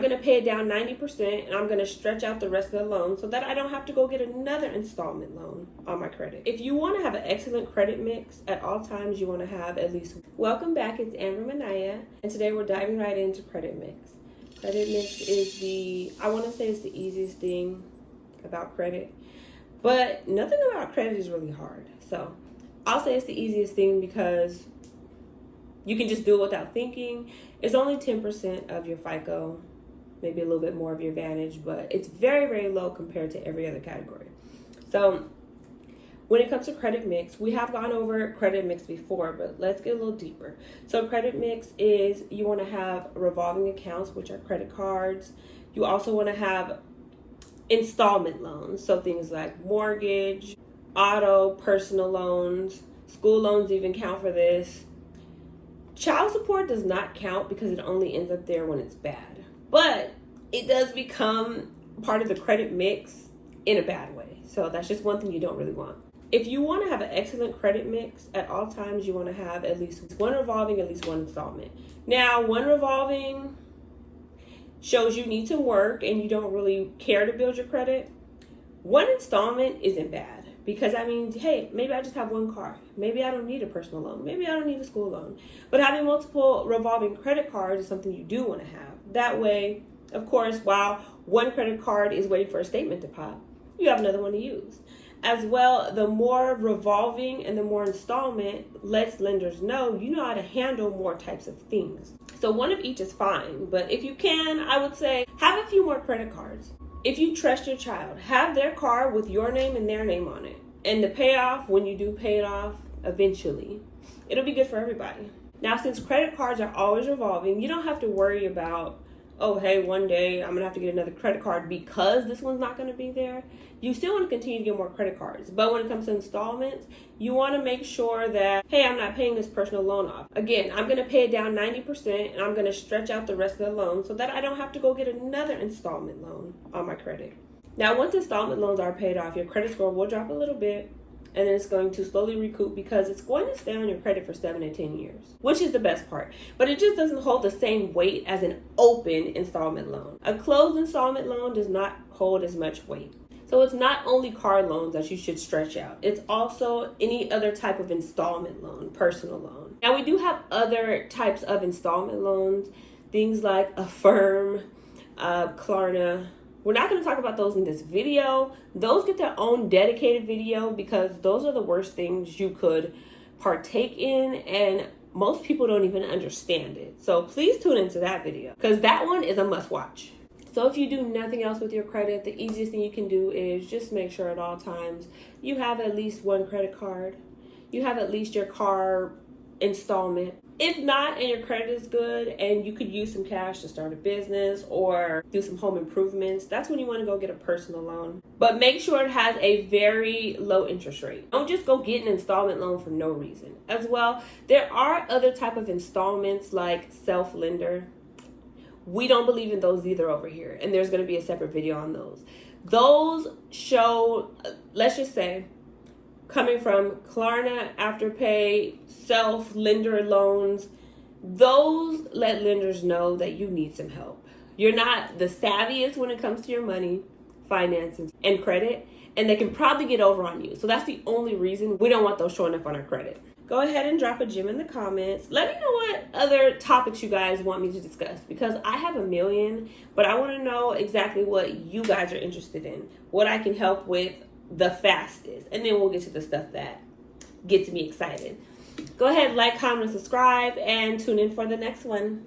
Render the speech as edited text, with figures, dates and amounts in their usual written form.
going to pay it down 90% and I'm going to stretch out the rest of the loan so that I don't have to go get another installment loan on my credit. If you want to have an excellent credit mix at all times, you want to have at least. Welcome back, it's Amber Manaya, and today we're diving right into credit mix. Credit mix is I want to say it's the easiest thing about credit, but nothing about credit is really hard. So I'll say it's the easiest thing because you can just do it without thinking. It's only 10% of your FICO, maybe a little bit more of your Vantage, but it's very, very low compared to every other category. So when it comes to credit mix, we have gone over credit mix before, but let's get a little deeper. So credit mix is you want to have revolving accounts, which are credit cards. You also want to have installment loans, so things like mortgage, auto, personal loans, school loans even count for this. Child support does not count because it only ends up there when it's bad. But it does become part of the credit mix in a bad way. So that's just one thing you don't really want. If you want to have an excellent credit mix at all times, you want to have at least one revolving, at least one installment. Now, one revolving shows you need to work and you don't really care to build your credit. One installment isn't bad. Because hey, maybe I just have one car. Maybe I don't need a personal loan. Maybe I don't need a school loan. But having multiple revolving credit cards is something you do want to have. That way, of course, while one credit card is waiting for a statement to pop, you have another one to use. As well, the more revolving and the more installment lets lenders know you know how to handle more types of things. So one of each is fine. But if you can, I would say have a few more credit cards. If you trust your child, have their car with your name and their name on it. And the payoff, when you do pay it off, eventually, it'll be good for everybody. Now, since credit cards are always revolving, you don't have to worry about, oh, hey, one day I'm going to have to get another credit card because this one's not going to be there. You still want to continue to get more credit cards. But when it comes to installments, you want to make sure that, hey, I'm not paying this personal loan off. Again, I'm going to pay it down 90% and I'm going to stretch out the rest of the loan so that I don't have to go get another installment loan on my credit. Now, once installment loans are paid off, your credit score will drop a little bit and then it's going to slowly recoup because it's going to stay on your credit for 7 to 10 years, which is the best part. But it just doesn't hold the same weight as an open installment loan. A closed installment loan does not hold as much weight. So it's not only car loans that you should stretch out. It's also any other type of installment loan, personal loan. Now, we do have other types of installment loans, things like Affirm, Klarna. We're not going to talk about those in this video. Those get their own dedicated video because those are the worst things you could partake in, and most people don't even understand it. So please tune into that video because that one is a must watch. So if you do nothing else with your credit, the easiest thing you can do is just make sure at all times you have at least one credit card. You have at least your car installment. If not, and your credit is good and you could use some cash to start a business or do some home improvements, that's when you want to go get a personal loan. But make sure it has a very low interest rate. Don't just go get an installment loan for no reason. As well, there are other type of installments like self-lender. We don't believe in those either over here, and there's going to be a separate video on those. Those show, let's just say, coming from Klarna, Afterpay, self-lender loans, those let lenders know that you need some help. You're not the savviest when it comes to your money, finances, and credit, and they can probably get over on you. So that's the only reason we don't want those showing up on our credit. Go ahead and drop a gem in the comments. Let me know what other topics you guys want me to discuss because I have a million, but I want to know exactly what you guys are interested in, what I can help with the fastest, and then we'll get to the stuff that gets me excited. Go ahead, like, comment, and subscribe, and tune in for the next one.